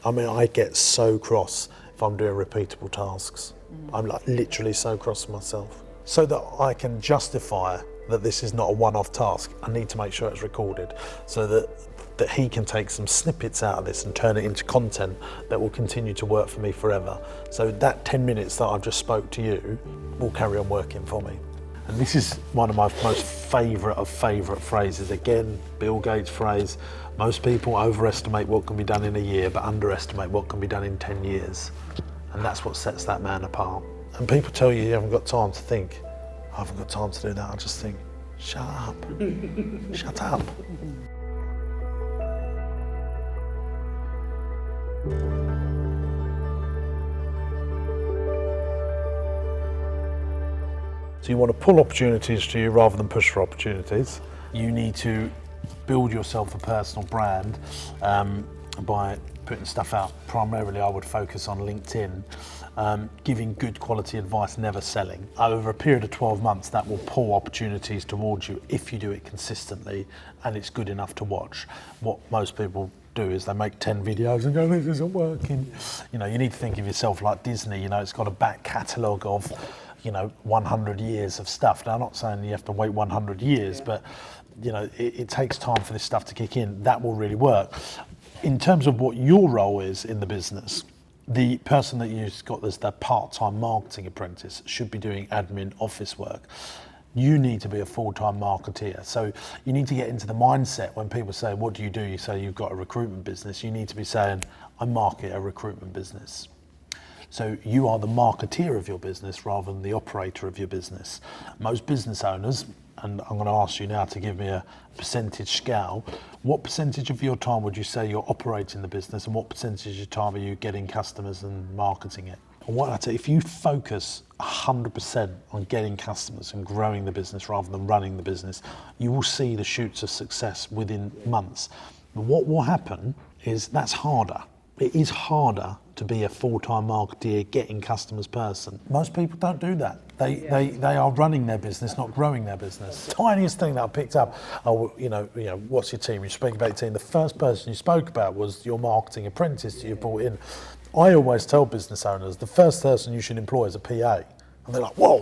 I mean, I get so cross if I'm doing repeatable tasks. I'm like literally so cross with myself. So that I can justify that this is not a one-off task, I need to make sure it's recorded so that he can take some snippets out of this and turn it into content that will continue to work for me forever. So that 10 minutes that I've just spoke to you will carry on working for me. And this is one of my most favourite phrases. Again, Bill Gates' phrase, most people overestimate what can be done in a year, but underestimate what can be done in 10 years. And that's what sets that man apart. And people tell you haven't got time to think. I haven't got time to do that. I just think, shut up, shut up. So you want to pull opportunities to you rather than push for opportunities. You need to build yourself a personal brand by putting stuff out. Primarily, I would focus on LinkedIn, giving good quality advice, never selling. Over a period of 12 months, that will pull opportunities towards you if you do it consistently and it's good enough to watch. What most people do is they make 10 videos and go, this isn't working. You know, you need to think of yourself like Disney. You know, it's got a back catalogue of 100 years of stuff. Now, I'm not saying you have to wait 100 years, but it takes time for this stuff to kick in. That will really work. In terms of what your role is in the business, the person that you've got as the part-time marketing apprentice should be doing admin office work. You need to be a full-time marketeer. So you need to get into the mindset when people say, what do? You say you've got a recruitment business. You need to be saying, I market a recruitment business. So you are the marketeer of your business rather than the operator of your business. Most business owners, and I'm going to ask you now to give me a percentage scale, what percentage of your time would you say you're operating the business and what percentage of your time are you getting customers and marketing it? And what I'd say, if you focus 100% on getting customers and growing the business rather than running the business, you will see the shoots of success within months. But what will happen is that's harder. It is harder to be a full-time marketeer, getting customers person. Most people don't do that. They are running their business, not growing their business. Tiniest thing that I picked up, what's your team? You speak about your team. The first person you spoke about was your marketing apprentice that you brought in. I always tell business owners, the first person you should employ is a PA. And they're like, whoa,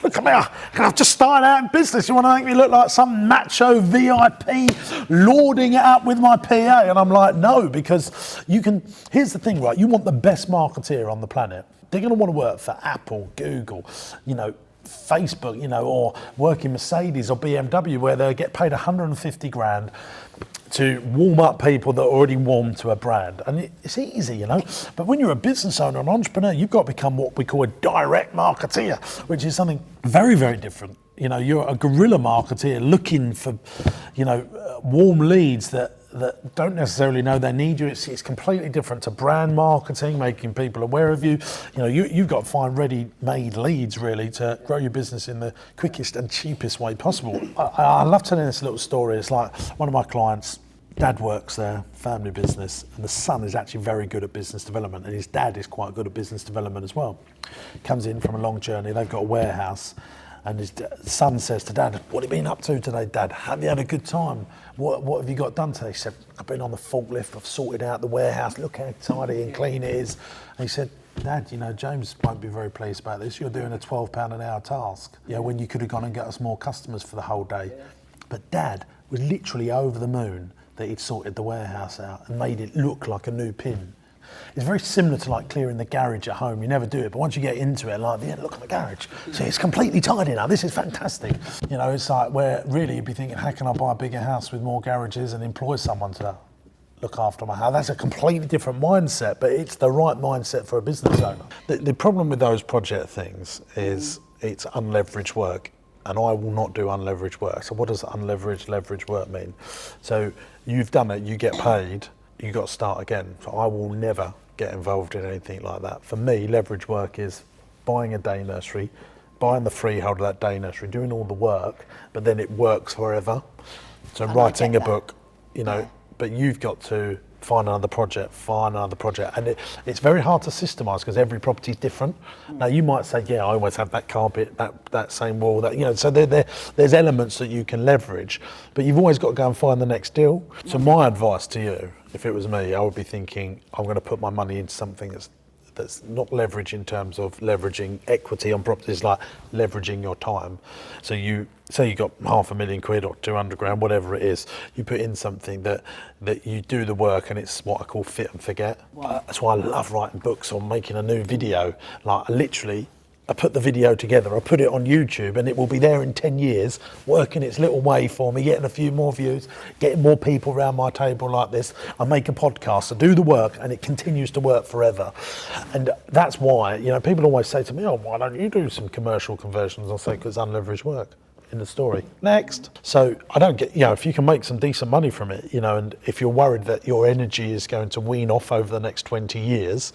look at me, I've just started out in business. You want to make me look like some macho VIP lording it up with my PA? And I'm like, no, because here's the thing, right? You want the best marketeer on the planet. They're going to want to work for Apple, Google, Facebook, or work in Mercedes or BMW where they get paid 150 grand to warm up people that are already warm to a brand. And it's easy, But when you're a business owner, an entrepreneur, you've got to become what we call a direct marketeer, which is something very, very different. You're a guerrilla marketeer looking for, warm leads that don't necessarily know they need you. It's completely different to brand marketing, making people aware of you. You've got to find ready-made leads, really, to grow your business in the quickest and cheapest way possible. I love telling this little story. It's like one of my clients, dad works there, family business, and the son is actually very good at business development, and his dad is quite good at business development as well. Comes in from a long journey, they've got a warehouse, and his son says to Dad, what have you been up to today, Dad? Have you had a good time? What have you got done today? He said, I've been on the forklift, I've sorted out the warehouse, look how tidy and clean it is. And he said, Dad, James won't be very pleased about this. You're doing a £12 an hour task, when you could have gone and got us more customers for the whole day. But Dad was literally over the moon that he'd sorted the warehouse out and made it look like a new pin. It's very similar to like clearing the garage at home. You never do it, but once you get into it, like, look at the garage. See, it's completely tidy now. This is fantastic. It's like where really you'd be thinking, how can I buy a bigger house with more garages and employ someone to look after my house? That's a completely different mindset, but it's the right mindset for a business owner. The problem with those project things is it's unleveraged work. And I will not do unleveraged work. So what does leverage work mean? So you've done it, you get paid, you got to start again. So I will never get involved in anything like that. For me, leverage work is buying a day nursery, buying the freehold of that day nursery, doing all the work, but then it works forever. So writing a book, but you've got to find another project, and it's very hard to systemize because every property is different. Now you might say, I always have that carpet, that same wall, so there's elements that you can leverage, but you've always got to go and find the next deal. So my advice to you if it was me, I would be thinking, I'm going to put my money into something that's not leverage in terms of leveraging equity on properties, like leveraging your time. So you say you got £500,000 or 200 grand, whatever it is, you put in something that you do the work, and it's what I call fit and forget. Wow. That's why I love writing books or making a new video. Like I put the video together, I put it on YouTube, and it will be there in 10 years, working its little way for me, getting a few more views, getting more people around my table like this. I make a podcast, I do the work, and it continues to work forever. And that's why, people always say to me, oh, why don't you do some commercial conversions? I'll say, because unleveraged work. In the story. Next. So I don't get, if you can make some decent money from it, and if you're worried that your energy is going to wean off over the next 20 years,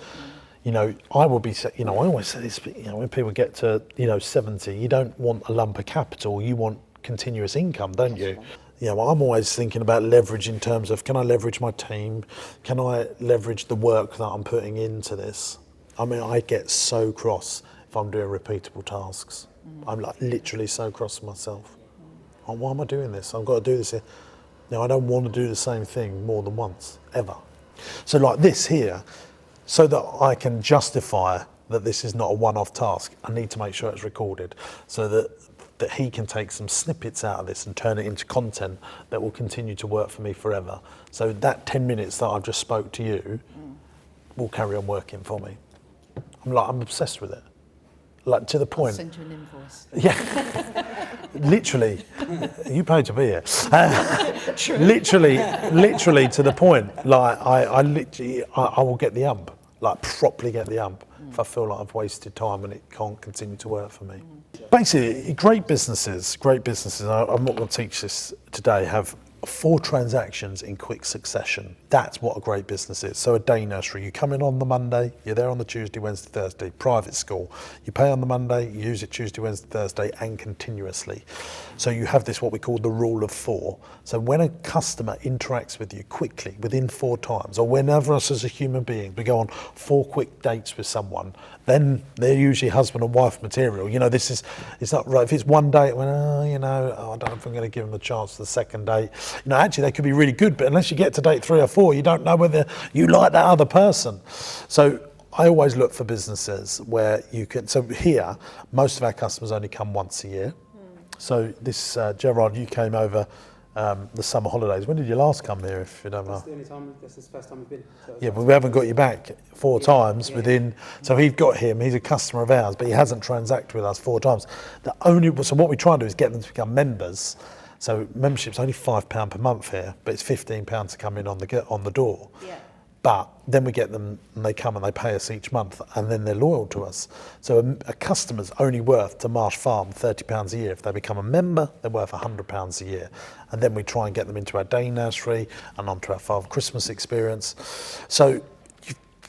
I will be, I always say this, when people get to, 70, you don't want a lump of capital, you want continuous income, don't you? I'm always thinking about leverage in terms of, can I leverage my team? Can I leverage the work that I'm putting into this? I mean, I get so cross if I'm doing repeatable tasks. I'm like literally so cross with myself. Oh, why am I doing this? I've got to do this here. I don't want to do the same thing more than once, ever. So like this here, so that I can justify that this is not a one-off task, I need to make sure it's recorded so that he can take some snippets out of this and turn it into content that will continue to work for me forever. So that 10 minutes that I've just spoke to you will carry on working for me. I'm obsessed with it. Like to the point. I'll send you an invoice. Yeah, literally. You paid to be here. Literally to the point. Like I will get the ump. Like properly get the ump if I feel like I've wasted time and it can't continue to work for me. Basically, great businesses. I'm not going to teach this today. Have 4 transactions in quick succession. That's what a great business is. So a day nursery, you come in on the Monday, you're there on the Tuesday, Wednesday, Thursday. Private school, you pay on the Monday, you use it Tuesday, Wednesday, Thursday, and continuously. So you have this, what we call the rule of 4. So when a customer interacts with you quickly, within 4 times, or whenever us as a human being, we go on 4 quick dates with someone, then they're usually husband and wife material. It's not right. If it's one date, I don't know if I'm going to give them a chance for the second date. Actually they could be really good, but unless you get to date 3 or 4, you don't know whether you like that other person. So I always look for businesses where you can, so here, most of our customers only come once a year. So this, Gerard, you came over the summer holidays. When did you last come here, if you don't mind? That's the only time, that's the first time we've been. So yeah, but we haven't got you back 4 times within, so we've got him, he's a customer of ours, but he hasn't transacted with us 4 times. So what we try and do is get them to become members. So membership's only £5 per month here, but it's £15 to come in on the door. Yeah. But then we get them and they come and they pay us each month and then they're loyal to us. So a customer's only worth to Marsh Farm £30 a year. If they become a member, they're worth £100 a year. And then we try and get them into our day nursery and onto our Father Christmas experience. So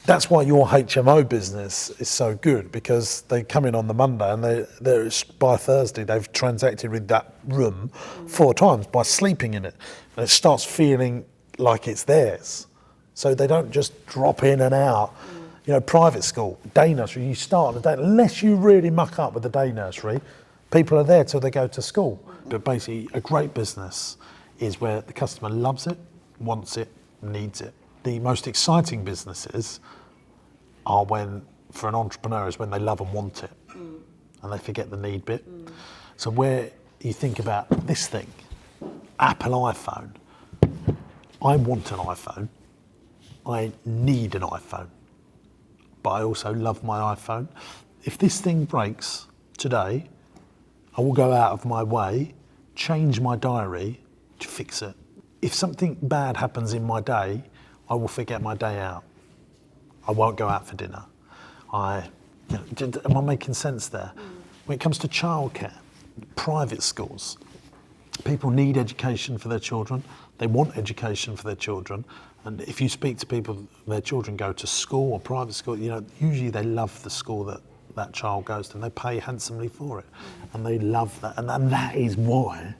that's why your HMO business is so good, because they come in on the Monday and they're by Thursday they've transacted with that room 4 times by sleeping in it. And it starts feeling like it's theirs. So they don't just drop in and out. Private school, day nursery, you start the day, unless you really muck up with the day nursery, people are there till they go to school. But basically, a great business is where the customer loves it, wants it, needs it. The most exciting businesses are for an entrepreneur, is when they love and want it, and they forget the need bit. So where you think about this thing, Apple iPhone, I want an iPhone, I need an iPhone, but I also love my iPhone. If this thing breaks today, I will go out of my way, change my diary to fix it. If something bad happens in my day, I will forget my day out. I won't go out for dinner. Am I making sense there? When it comes to childcare, private schools, people need education for their children. They want education for their children. And if you speak to people, their children go to school or private school, usually they love the school that child goes to, and they pay handsomely for it. And they love that. And that is why,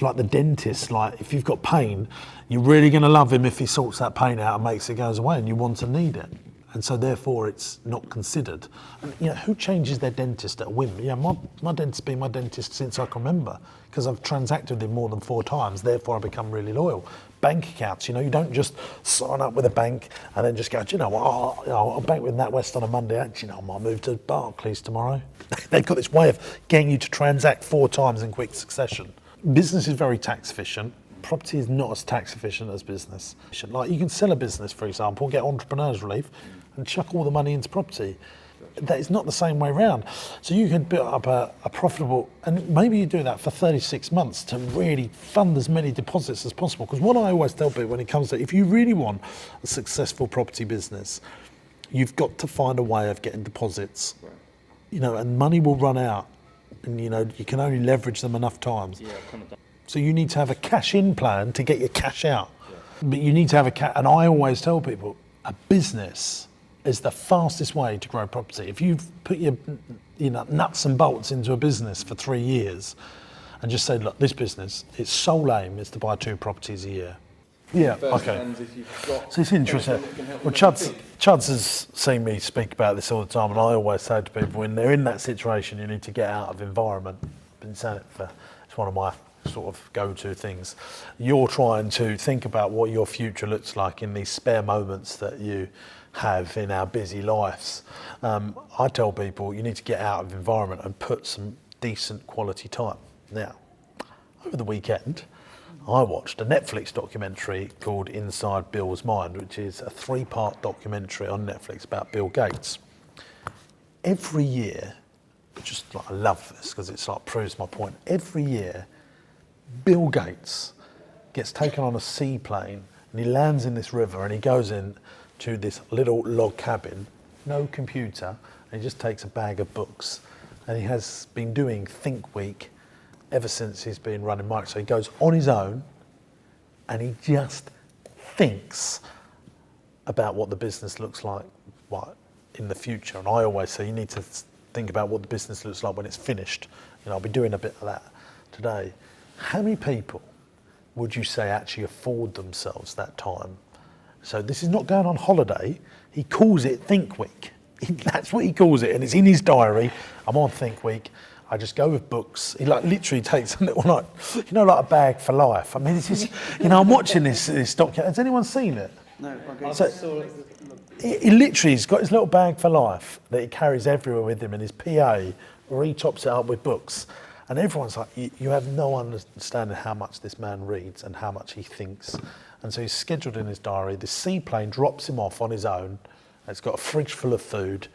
like the dentist, like if you've got pain, you're really going to love him if he sorts that pain out and makes it goes away, and you want to need it. And so therefore it's not considered. And, who changes their dentist at a whim? My dentist's been my dentist since I can remember, because I've transacted with him more than 4 times, therefore I become really loyal. Bank accounts, you don't just sign up with a bank and then just go, do you know what, I'll bank with NatWest on a Monday, actually, I might move to Barclays tomorrow. They've got this way of getting you to transact 4 times in quick succession. Business is very tax efficient. Property is not as tax efficient as business. Like, you can sell a business, for example, get entrepreneurs relief and chuck all the money into property. That is not the same way around. So you can build up a profitable, and maybe you do that for 36 months to really fund as many deposits as possible. Because what I always tell people when it comes to, if you really want a successful property business, you've got to find a way of getting deposits. Right. And money will run out, and you can only leverage them enough times. Yeah, so you need to have a cash-in plan to get your cash out. Yeah. But you need to have and I always tell people, a business is the fastest way to grow property. If you've put your nuts and bolts into a business for 3 years and just say, look, this business, its sole aim is to buy 2 properties a year. Yeah, okay. So it's interesting. Well, Chuds has seen me speak about this all the time, and I always say to people, when they're in that situation, you need to get out of environment. I've been saying it it's one of my sort of go-to things. You're trying to think about what your future looks like in these spare moments that you have in our busy lives. I tell people you need to get out of environment and put some decent quality time. Now, over the weekend, I watched a Netflix documentary called Inside Bill's Mind, which is a 3-part documentary on Netflix about Bill Gates. Every year, I love this because it proves my point. Every year, Bill Gates gets taken on a seaplane and he lands in this river and he goes in to this little log cabin, no computer, and he just takes a bag of books. And he has been doing Think Week ever since he's been running Microsoft. So he goes on his own and he just thinks about what the business looks like in the future. And I always say you need to think about what the business looks like when it's finished. I'll be doing a bit of that today. How many people would you say actually afford themselves that time? So this is not going on holiday. He calls it Think Week. That's what he calls it, and it's in his diary. I'm on Think Week. I just go with books. He literally takes a little like a bag for life. I mean, this is, I'm watching this documentary. Has anyone seen it? No, I saw it. He literally has got his little bag for life that he carries everywhere with him, and his PA, where he tops it up with books. And everyone's like, you have no understanding how much this man reads and how much he thinks. And so he's scheduled in his diary. The seaplane drops him off on his own. It's got a fridge full of food,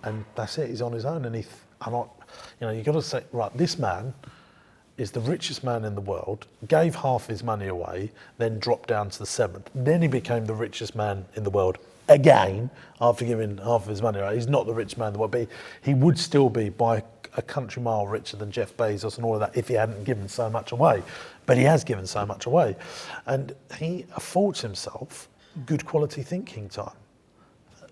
and that's it. He's on his own, and you've got to say, right, this man is the richest man in the world, gave half his money away, then dropped down to the 7th. Then he became the richest man in the world again after giving half of his money away. He's not the richest man in the world, but he would still be by a country mile richer than Jeff Bezos and all of that if he hadn't given so much away. But he has given so much away. And he affords himself good quality thinking time.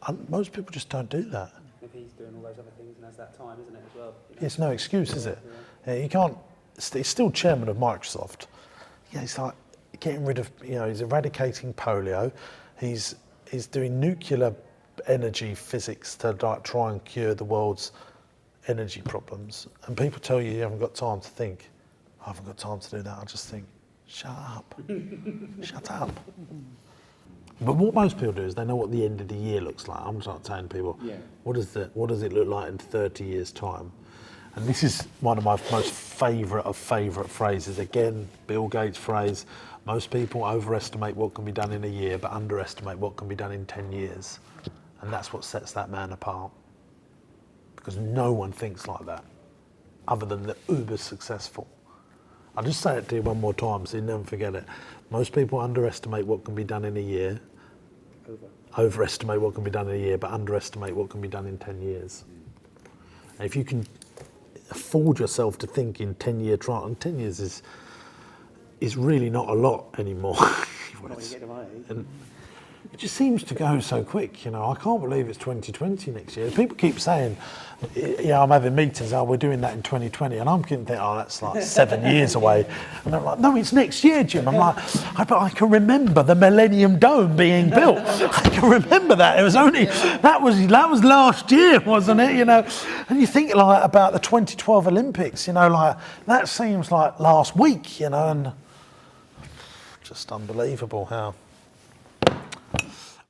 And most people just don't do that. If he's doing all those other things and has that time, isn't it, as well? It's no excuse, is it? Yeah, you can't. He's still chairman of Microsoft. Yeah, he's like getting rid of. He's eradicating polio. He's doing nuclear energy physics to try and cure the world's energy problems. And people tell you haven't got time to think. I haven't got time to do that. I just think, shut up, shut up. But what most people do is they know what the end of the year looks like. I'm just telling people, what does it look like in 30 years' time? And this is one of my most favourite phrases. Again, Bill Gates' phrase, most people overestimate what can be done in a year, but underestimate what can be done in 10 years. And that's what sets that man apart. Because no one thinks like that, other than the uber successful. I'll just say it to you one more time so you never forget it. Most people underestimate what can be done in a year, overestimate what can be done in a year, but underestimate what can be done in 10 years. And if you can afford yourself to think in 10-year trial, and 10 years is really not a lot anymore. it just seems to go so quick, you know. I can't believe it's 2020 next year. People keep saying, yeah, I'm having meetings, oh, we're doing that in 2020, and I'm thinking, oh, that's like 7 years away. And they're like, no, it's next year, Jim. I'm like, but I can remember the Millennium Dome being built. I can remember that. It was only, that was last year, wasn't it, you know? And you think like about the 2012 Olympics, you know, like that seems like last week, you know, and just unbelievable how